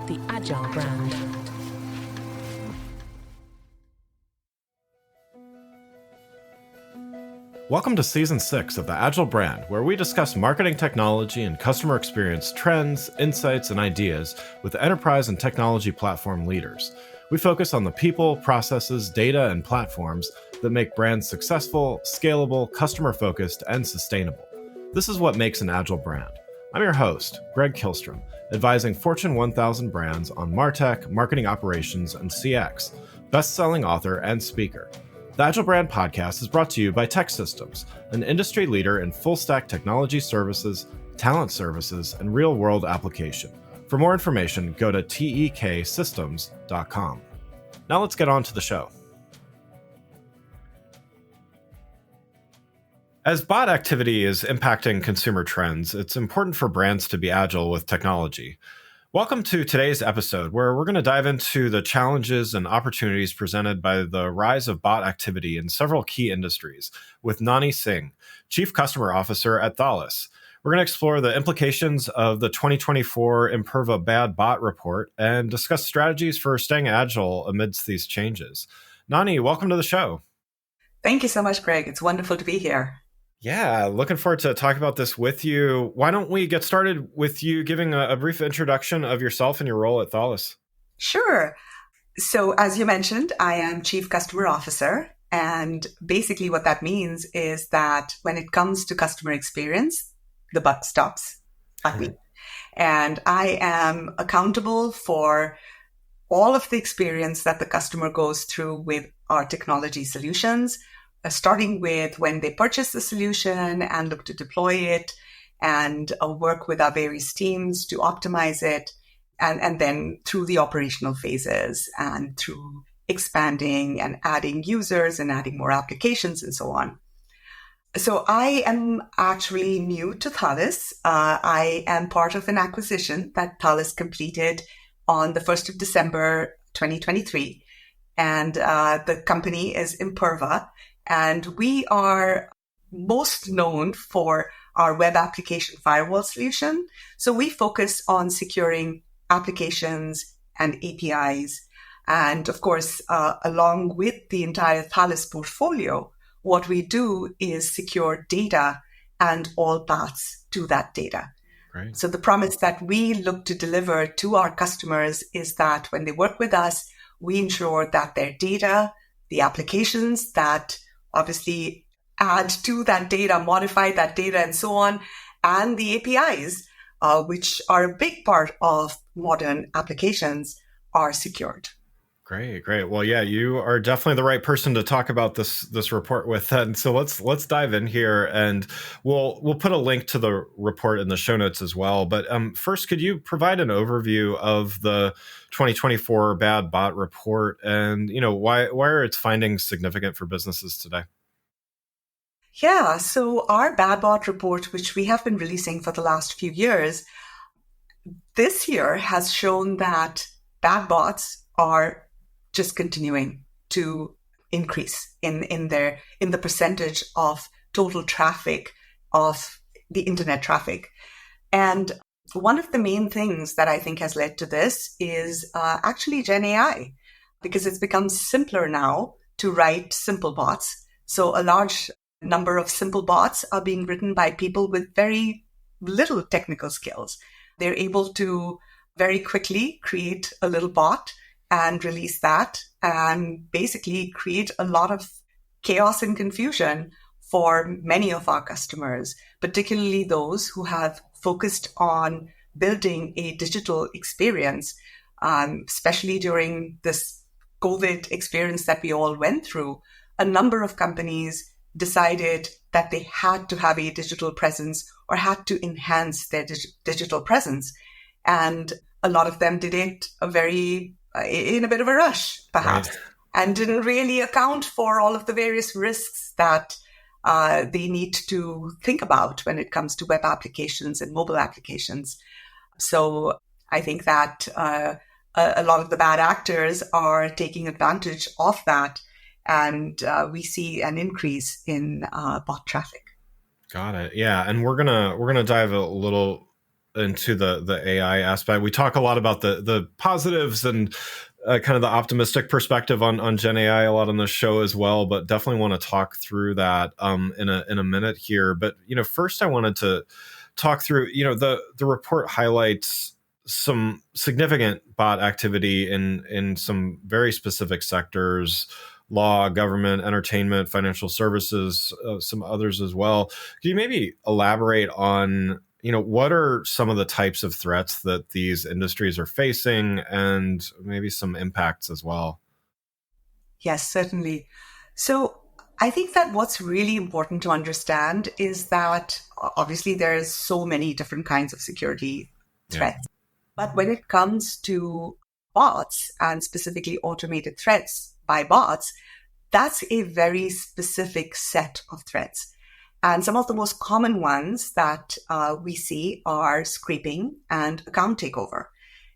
the Agile brand. Welcome to Season 6 of the Agile brand, where we discuss marketing technology and customer experience trends, insights, and ideas with enterprise and technology platform leaders. We focus on the people, processes, data, and platforms that make brands successful, scalable, customer-focused, and sustainable. This is what makes an Agile brand. I'm your host, Greg Kihlstrom, advising Fortune 1000 brands on MarTech, marketing operations, and CX, best-selling author and speaker. The Agile Brand Podcast is brought to you by TechSystems, an industry leader in full-stack technology services, talent services, and real-world application. For more information, go to teksystems.com. Now let's get on to the show. As bot activity is impacting consumer trends, it's important for brands to be agile with technology. Welcome to today's episode, where we're going to dive into the challenges and opportunities presented by the rise of bot activity in several key industries with Nanhi Singh, Chief Customer Officer at Thales. We're going to explore the implications of the 2024 Imperva Bad Bot Report and discuss strategies for staying agile amidst these changes. Nanhi, welcome to the show. Thank you so much, Greg. It's wonderful to be here. Yeah, looking forward to talking about this with you. Why don't we get started with you giving a brief introduction of yourself and your role at Thales? Sure. So as you mentioned, I am Chief Customer Officer. And basically what that means is that when it comes to customer experience, the buck stops at me. And I am accountable for all of the experience that the customer goes through with our technology solutions, starting with when they purchase the solution and look to deploy it and work with our various teams to optimize it, and then through the operational phases and through expanding and adding users and adding more applications and so on. So I am actually new to Thales. I am part of an acquisition that Thales completed on the 1st of December, 2023. And the company is Imperva. And we are most known for our web application firewall solution. So we focus on securing applications and APIs. And of course, along with the entire Thales portfolio, what we do is secure data and all paths to that data. Right. So the promise that we look to deliver to our customers is that when they work with us, we ensure that their data, the applications that obviously add to that data, modify that data, and so on, and the APIs, which are a big part of modern applications, are secured. Great. Well, yeah, you are definitely the right person to talk about this report with. And so let's dive in here, and we'll put a link to the report in the show notes as well. But first, could you provide an overview of the 2024 Bad Bot Report, and why are its findings significant for businesses today? Yeah, so our Bad Bot Report, which we have been releasing for the last few years, this year has shown that bad bots are just continuing to increase in the percentage of total traffic of the internet traffic. And one of the main things that I think has led to this is actually Gen AI, because it's become simpler now to write simple bots. So a large number of simple bots are being written by people with very little technical skills. They're able to very quickly create a little bot and release that and basically create a lot of chaos and confusion for many of our customers, particularly those who have focused on building a digital experience, especially during this COVID experience that we all went through. A number of companies decided that they had to have a digital presence or had to enhance their digital presence. And a lot of them did it in a bit of a rush, perhaps, right, and didn't really account for all of the various risks that they need to think about when it comes to web applications and mobile applications. So I think that a lot of the bad actors are taking advantage of that, and we see an increase in bot traffic. Got it. Yeah, and we're gonna dive a little into the AI aspect. We talk a lot about the positives and kind of the optimistic perspective on Gen AI a lot on the show as well, but definitely want to talk through that in a minute here. But first I wanted to talk through the report highlights some significant bot activity in some very specific sectors: law, government, entertainment, financial services, some others as well. Can you maybe elaborate on what are some of the types of threats that these industries are facing and maybe some impacts as well? Yes, certainly. So I think that what's really important to understand is that obviously there's so many different kinds of security threats. But when it comes to bots and specifically automated threats by bots, that's a very specific set of threats. And some of the most common ones that we see are scraping and account takeover.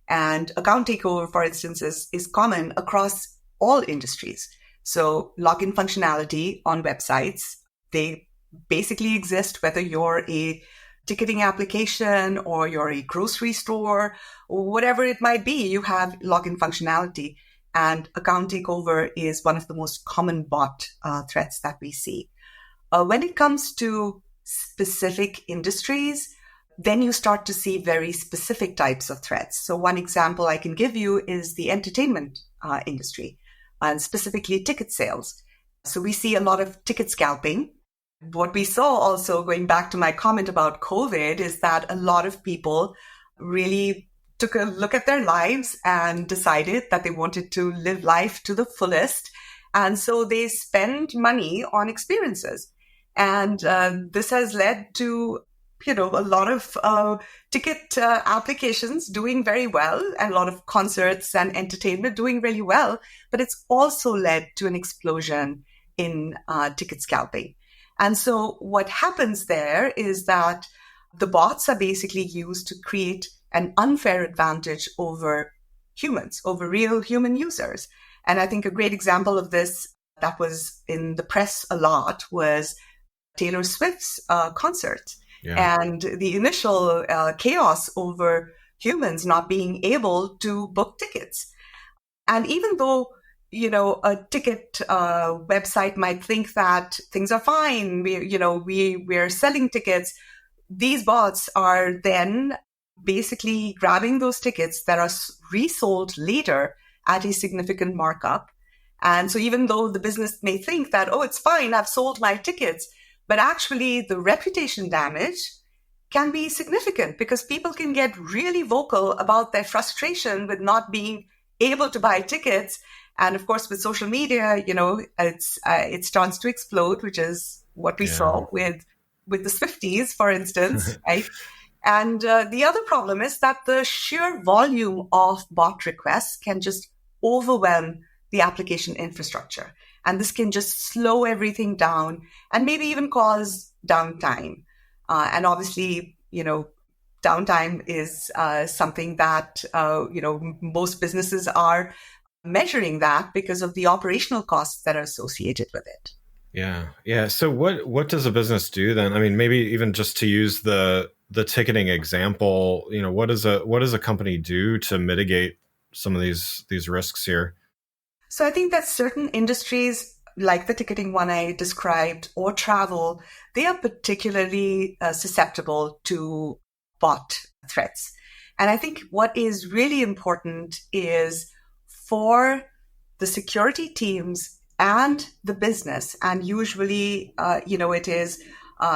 And account takeover, for instance, is common across all industries. So login functionality on websites, they basically exist whether you're a ticketing application or you're a grocery store or whatever it might be, you have login functionality. And account takeover is one of the most common bot threats that we see. When it comes to specific industries, then you start to see very specific types of threats. So one example I can give you is the entertainment industry, and specifically ticket sales. So we see a lot of ticket scalping. What we saw also, going back to my comment about COVID, is that a lot of people really took a look at their lives and decided that they wanted to live life to the fullest. And so they spend money on experiences. And this has led to, a lot of ticket applications doing very well, and a lot of concerts and entertainment doing really well. But it's also led to an explosion in ticket scalping. And so what happens there is that the bots are basically used to create an unfair advantage over humans, over real human users. And I think a great example of this that was in the press a lot was Taylor Swift's concert. Yeah. And the initial chaos over humans not being able to book tickets. And even though a ticket website might think that things are fine, we're selling tickets, these bots are then basically grabbing those tickets that are resold later at a significant markup. And so even though the business may think that, oh, it's fine, I've sold my tickets, but actually the reputation damage can be significant because people can get really vocal about their frustration with not being able to buy tickets. And of course, with social media, it starts to explode, which is what we saw with the Swifties, for instance, right? And the other problem is that the sheer volume of bot requests can just overwhelm the application infrastructure. And this can just slow everything down and maybe even cause downtime. And obviously, downtime is something that, most businesses are measuring that because of the operational costs that are associated with it. Yeah. So what does a business do then? I mean, maybe even just to use the ticketing example, what does a company do to mitigate some of these risks here? So I think that certain industries, like the ticketing one I described, or travel, they are particularly susceptible to bot threats. And I think what is really important is for the security teams and the business, and usually, it is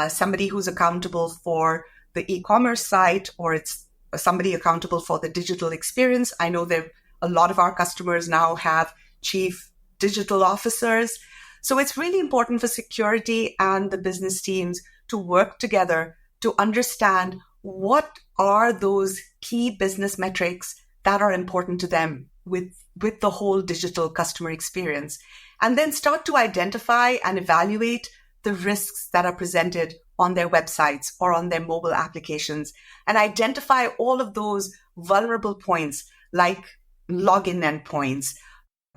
somebody who's accountable for the e-commerce site, or it's somebody accountable for the digital experience. I know that a lot of our customers now have chief digital officers. So it's really important for security and the business teams to work together to understand what are those key business metrics that are important to them with the whole digital customer experience, and then start to identify and evaluate the risks that are presented on their websites or on their mobile applications, and identify all of those vulnerable points like login endpoints,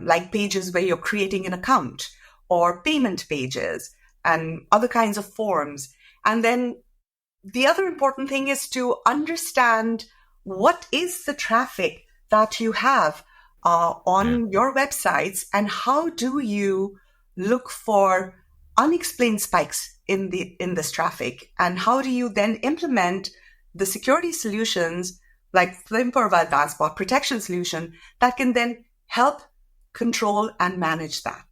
like pages where you're creating an account, or payment pages and other kinds of forms, and then the other important thing is to understand what is the traffic that you have on your websites, and how do you look for unexplained spikes in this traffic, and how do you then implement the security solutions like the Imperva Bad Bot protection solution that can then help control and manage that.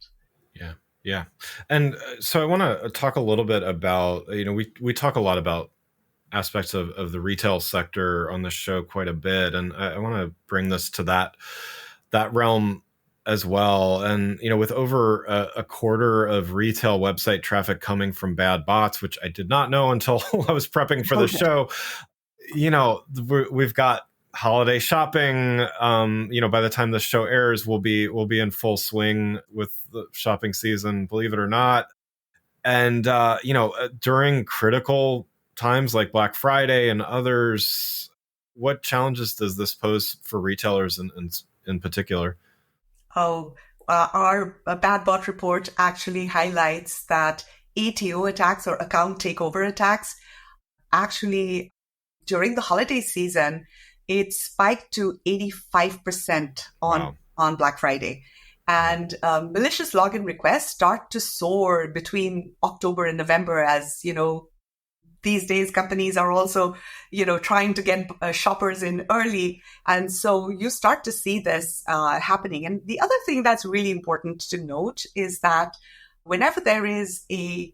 Yeah. Yeah. And so I want to talk a little bit about, we talk a lot about aspects of the retail sector on the show quite a bit. And I want to bring this to that realm as well. And, with over a quarter of retail website traffic coming from bad bots, which I did not know until I was prepping for the show, we've got holiday shopping. By the time this show airs, we'll be in full swing with the shopping season, believe it or not. And, during critical times like Black Friday and others, what challenges does this pose for retailers in particular? Our Bad Bot report actually highlights that ATO attacks, or account takeover attacks, actually during the holiday season, it spiked to 85% on Black Friday. And malicious login requests start to soar between October and November, as these days companies are also trying to get shoppers in early, and so you start to see this happening. And the other thing that's really important to note is that whenever there is a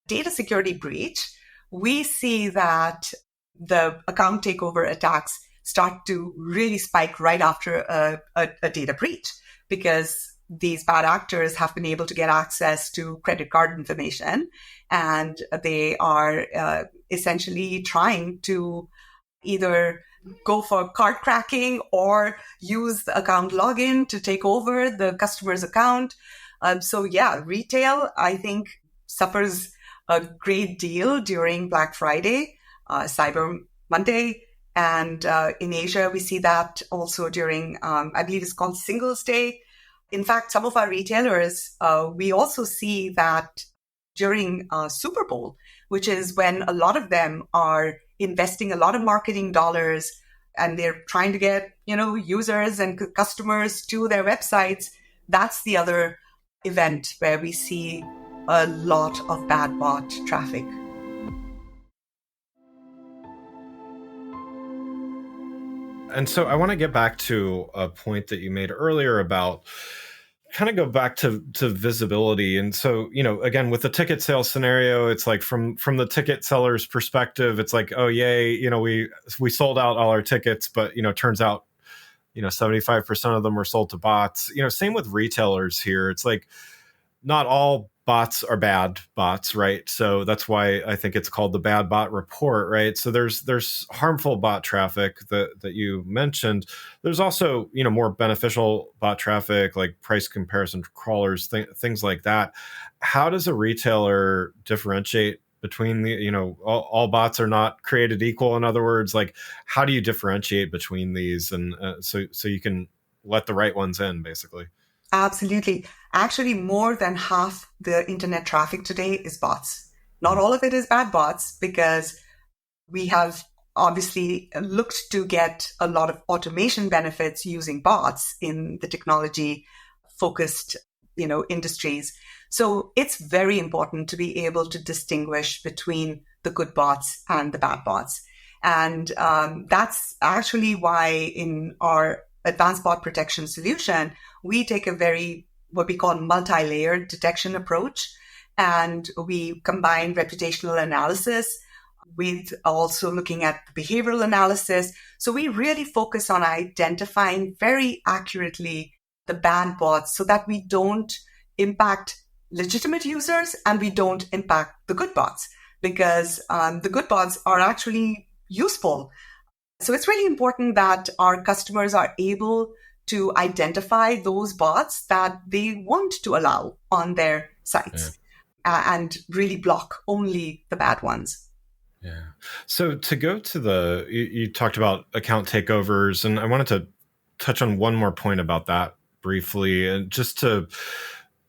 data security breach, we see that the account takeover attacks start to really spike right after a data breach, because these bad actors have been able to get access to credit card information, and they are essentially trying to either go for card cracking or use the account login to take over the customer's account. Retail, I think, suffers a great deal during Black Friday, Cyber Monday, and in Asia, we see that also during, I believe it's called Singles Day. In fact, some of our retailers, we also see that during Super Bowl, which is when a lot of them are investing a lot of marketing dollars, and they're trying to get, users and customers to their websites. That's the other event where we see a lot of bad bot traffic. And so I want to get back to a point that you made earlier about kind of go back to visibility. And so, again, with the ticket sales scenario, it's like from the ticket seller's perspective, it's like, oh, yay, we sold out all our tickets, but, turns out, 75% of them were sold to bots. Same with retailers here. It's like not all bots are bad bots, right? So that's why I think it's called the Bad Bot Report, right? So there's harmful bot traffic that you mentioned. There's also, more beneficial bot traffic, like price comparison crawlers, things like that. How does a retailer differentiate between the, all bots are not created equal? In other words, like, how do you differentiate between these, and so you can let the right ones in, basically? Absolutely. Actually, more than half the internet traffic today is bots. Not all of it is bad bots, because we have obviously looked to get a lot of automation benefits using bots in the technology focused, industries. So it's very important to be able to distinguish between the good bots and the bad bots. And that's actually why in our advanced bot protection solution, we take a what we call multi-layered detection approach. And we combine reputational analysis with also looking at behavioral analysis. So we really focus on identifying very accurately the bad bots so that we don't impact legitimate users and we don't impact the good bots, because the good bots are actually useful. So it's really important that our customers are able to identify those bots that they want to allow on their sites, and really block only the bad ones. Yeah. So to go to you talked about account takeovers, and I wanted to touch on one more point about that briefly, and just to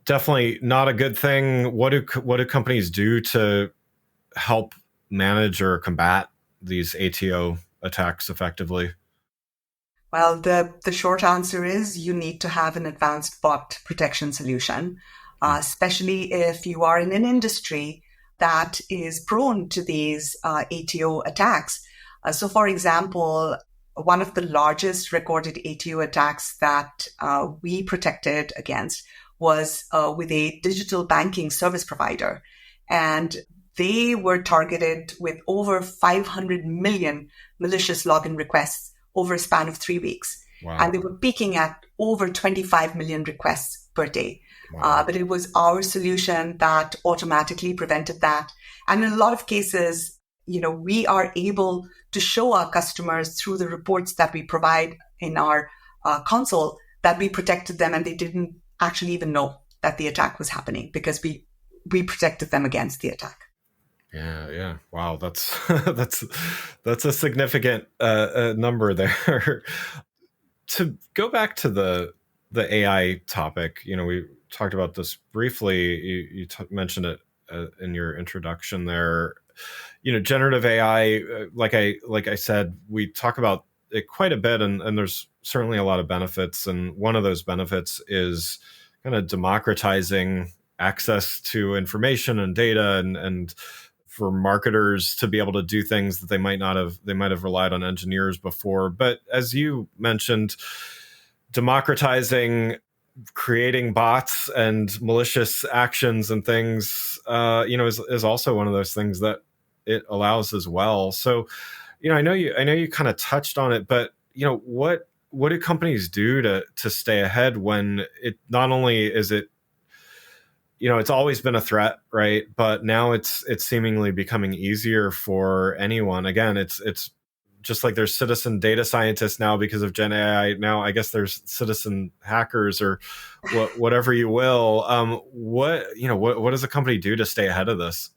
definitely not a good thing. What do companies do to help manage or combat these ATO attacks effectively? Well, the short answer is you need to have an advanced bot protection solution, especially if you are in an industry that is prone to these ATO attacks. So, for example, one of the largest recorded ATO attacks that we protected against was with a digital banking service provider. And they were targeted with over 500 million malicious login requests over a span of 3 weeks. Wow. And they were peaking at over 25 million requests per day. Wow. But it was our solution that automatically prevented that. And in a lot of cases, we are able to show our customers through the reports that we provide in our console that we protected them, and they didn't actually even know that the attack was happening because we protected them against the attack. Yeah. Wow, that's that's a significant number there. To go back to the AI topic, we talked about this briefly. You mentioned it in your introduction there. Generative AI, like I said, we talk about it quite a bit, and there's certainly a lot of benefits. And one of those benefits is kind of democratizing access to information and data, and for marketers to be able to do things that they might have relied on engineers before. But as you mentioned, democratizing creating bots and malicious actions and things, is also one of those things that it allows as well. So, I know you kind of touched on it, but what do companies do to stay ahead when it not only is it, it's always been a threat, right? But now it's seemingly becoming easier for anyone. Again, it's just like there's citizen data scientists now because of Gen AI. Now, I guess there's citizen hackers or whatever you will. What does a company do to stay ahead of this?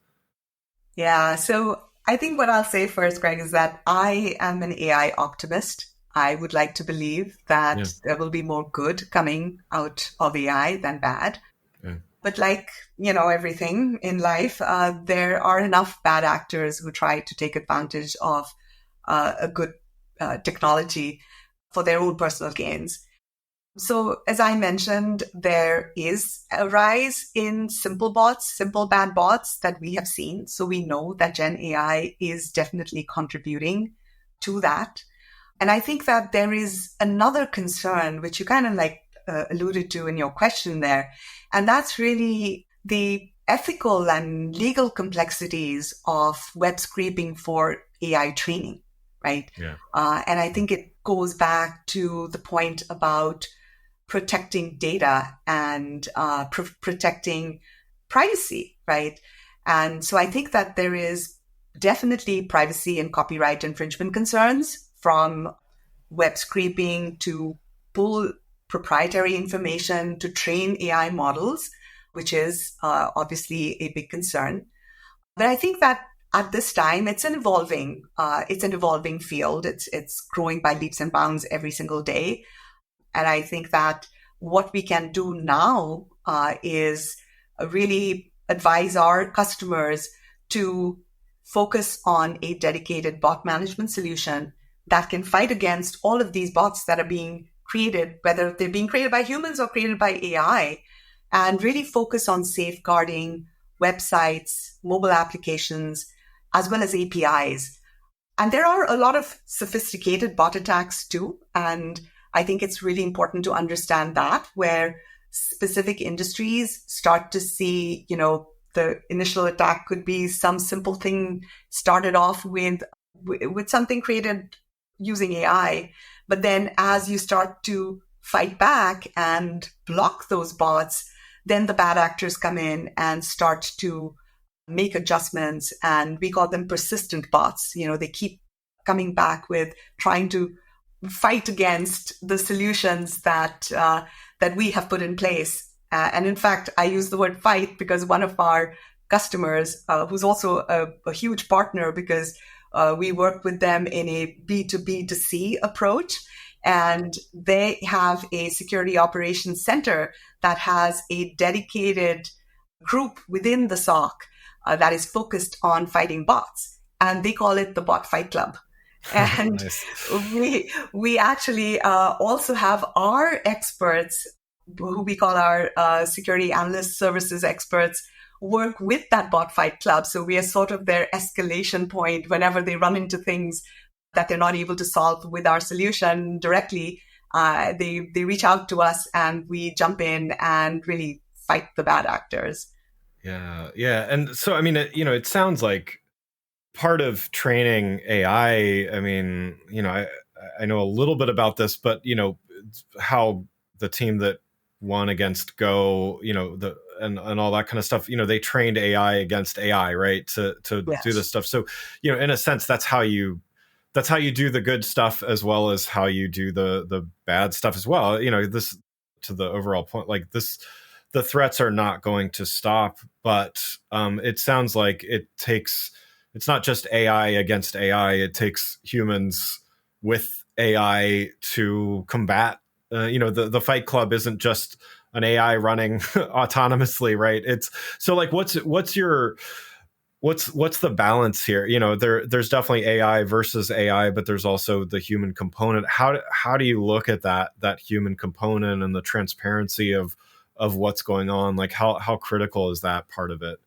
Yeah. So I think what I'll say first, Greg, is that I am an AI optimist. I would like to believe that there will be more good coming out of AI than bad. Yeah. But like, everything in life, there are enough bad actors who try to take advantage of a good technology for their own personal gains. So as I mentioned, there is a rise in simple bad bots that we have seen. So we know that Gen AI is definitely contributing to that. And I think that there is another concern, which you kind of alluded to in your question there. And that's really the ethical and legal complexities of web scraping for AI training, right? Yeah. And I think it goes back to the point about protecting data and protecting privacy, right? And so I think that there is definitely privacy and copyright infringement concerns from web scraping to pull proprietary information to train AI models, which is obviously a big concern. But I think that at this time, it's an evolving field. It's growing by leaps and bounds every single day. And I think that what we can do now is really advise our customers to focus on a dedicated bot management solution that can fight against all of these bots that are being created, whether they're being created by humans or created by AI, and really focus on safeguarding websites, mobile applications, as well as APIs. And there are a lot of sophisticated bot attacks too. And I think it's really important to understand that, where specific industries start to see, the initial attack could be some simple thing started off with something created using AI. But then as you start to fight back and block those bots, then the bad actors come in and start to make adjustments. And we call them persistent bots. They keep coming back with trying to fight against the solutions that we have put in place. And in fact, I use the word fight because one of our customers, who's also a huge partner because we work with them in a B2B2C approach, and they have a security operations center that has a dedicated group within the SOC that is focused on fighting bots. and they call it the Bot Fight Club. And Nice. we actually also have our experts, who we call our security analyst services experts, work with that Bot Fight Club. So we are sort of their escalation point whenever they run into things that they're not able to solve with our solution directly. They reach out to us and we jump in and really fight the bad actors. Yeah. And so, I mean, it sounds like part of training AI, I mean, I know a little bit about this, but, how the team that won against Go, and all that kind of stuff, they trained AI against AI, right? To Yes. do this stuff. So, in a sense, that's how you do the good stuff as well as how you do the bad stuff as well. This, to the overall point, like this, the threats are not going to stop, but it sounds like it's not just AI against AI. It takes humans with AI to combat. The Fight Club isn't just an AI running autonomously, right? It's so like, what's the balance here? There's definitely AI versus AI, but there's also the human component. How do you look at that human component and the transparency of what's going on? Like how critical is that part of it?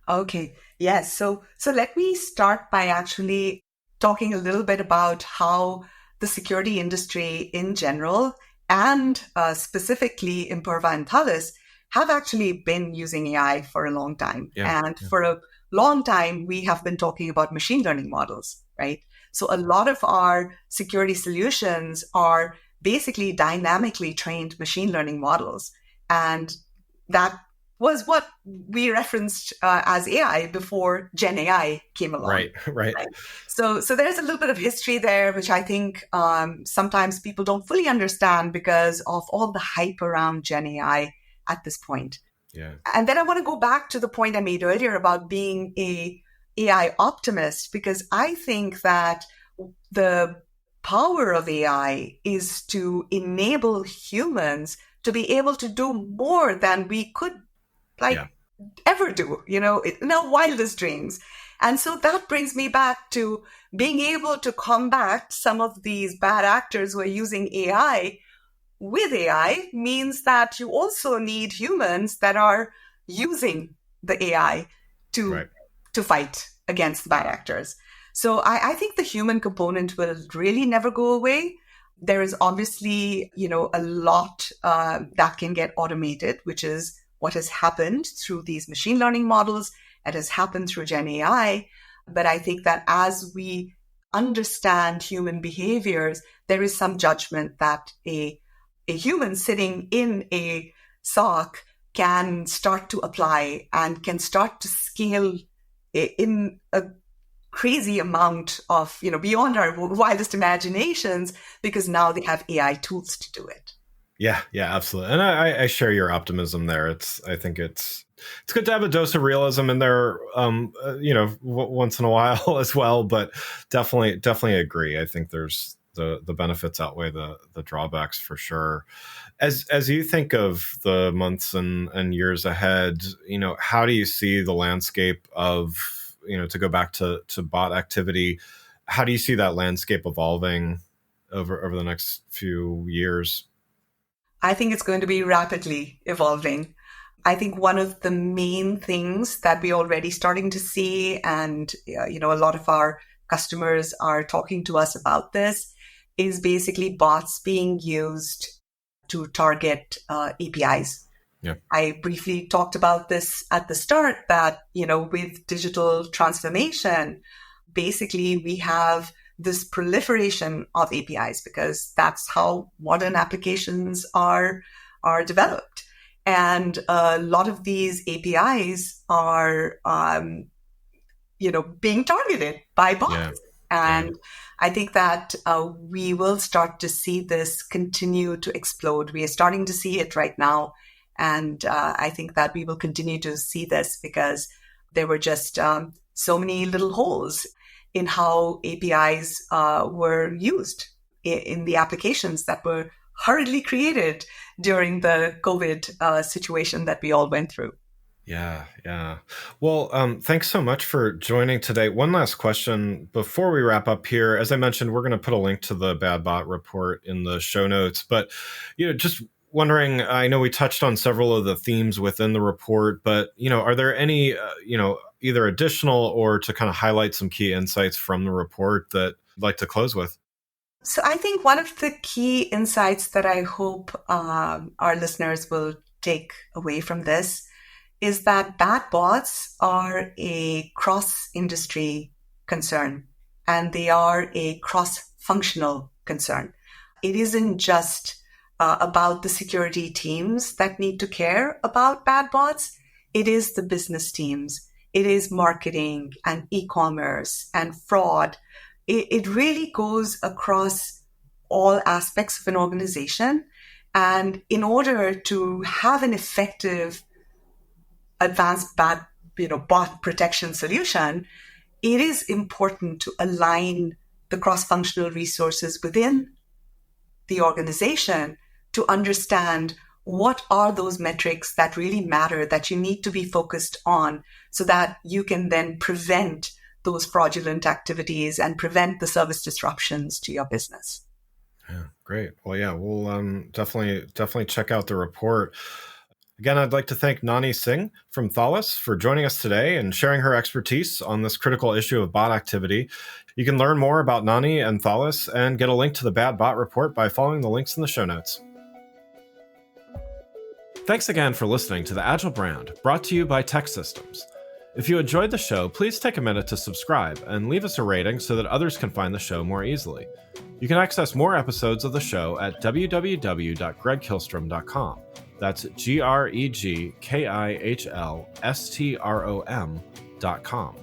Okay. Yes. So let me start by actually talking a little bit about how the security industry in general and specifically Imperva and Thales have actually been using AI for a long time. And for a long time, we have been talking about machine learning models, right? So a lot of our security solutions are basically dynamically trained machine learning models. And that was what we referenced as AI before Gen AI came along. Right. So there's a little bit of history there, which I think sometimes people don't fully understand because of all the hype around Gen AI at this point. Yeah. And then I want to go back to the point I made earlier about being a AI optimist, because I think that the power of AI is to enable humans to be able to do more than we could ever do, in our wildest dreams. And so that brings me back to being able to combat some of these bad actors who are using AI. With AI means that you also need humans that are using the AI to fight against the bad actors. So I think the human component will really never go away. There is obviously, a lot that can get automated, which is what has happened through these machine learning models. It has happened through Gen AI. But I think that as we understand human behaviors, there is some judgment that a human sitting in a SOC can start to apply and can start to scale in a crazy amount of, beyond our wildest imaginations, because now they have AI tools to do it. Yeah, absolutely. And I share your optimism there. I think it's good to have a dose of realism in there, once in a while as well, but definitely agree. I think there's the benefits outweigh the drawbacks for sure. As you think of the months and years ahead, how do you see the landscape of, to go back to bot activity, how do you see that landscape evolving over the next few years? I think it's going to be rapidly evolving. I think one of the main things that we're already starting to see, and a lot of our customers are talking to us about this, is basically bots being used to target APIs. Yeah. I briefly talked about this at the start that, with digital transformation, basically we have this proliferation of APIs because that's how modern applications are developed. And a lot of these APIs are, being targeted by bots. Yeah. And I think that we will start to see this continue to explode. We are starting to see it right now. And I think that we will continue to see this because there were just so many little holes in how APIs were used in the applications that were hurriedly created during the COVID situation that we all went through. Yeah, yeah. Well, thanks so much for joining today. One last question before we wrap up here. As I mentioned, we're going to put a link to the Bad Bot report in the show notes. But, just wondering, I know we touched on several of the themes within the report, but, are there any, either additional or to kind of highlight some key insights from the report that you'd like to close with? So I think one of the key insights that I hope our listeners will take away from this is that bad bots are a cross-industry concern, and they are a cross-functional concern. It isn't just about the security teams that need to care about bad bots. It is the business teams. It is marketing and e-commerce and fraud. It really goes across all aspects of an organization. And in order to have an effective advanced bot protection solution, it is important to align the cross-functional resources within the organization to understand what are those metrics that really matter that you need to be focused on so that you can then prevent those fraudulent activities and prevent the service disruptions to your business. Yeah, great. Well, yeah, we'll definitely check out the report. Again, I'd like to thank Nanhi Singh from Thales for joining us today and sharing her expertise on this critical issue of bot activity. You can learn more about Nanhi and Thales and get a link to the Bad Bot report by following the links in the show notes. Thanks again for listening to the Agile Brand, brought to you by Tech Systems. If you enjoyed the show, please take a minute to subscribe and leave us a rating so that others can find the show more easily. You can access more episodes of the show at www.gregkillstrom.com. That's GregKilstrom.com.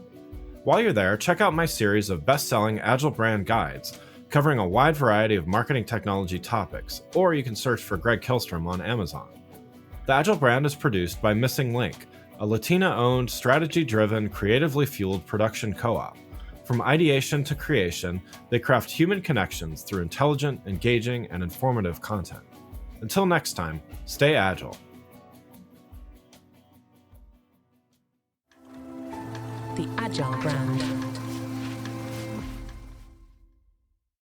While you're there, check out my series of best-selling Agile Brand guides, covering a wide variety of marketing technology topics, or you can search for Greg Killstrom on Amazon. The Agile Brand is produced by Missing Link, a Latina-owned, strategy-driven, creatively fueled production co-op. From ideation to creation, they craft human connections through intelligent, engaging, and informative content. Until next time, stay agile. The Agile Brand.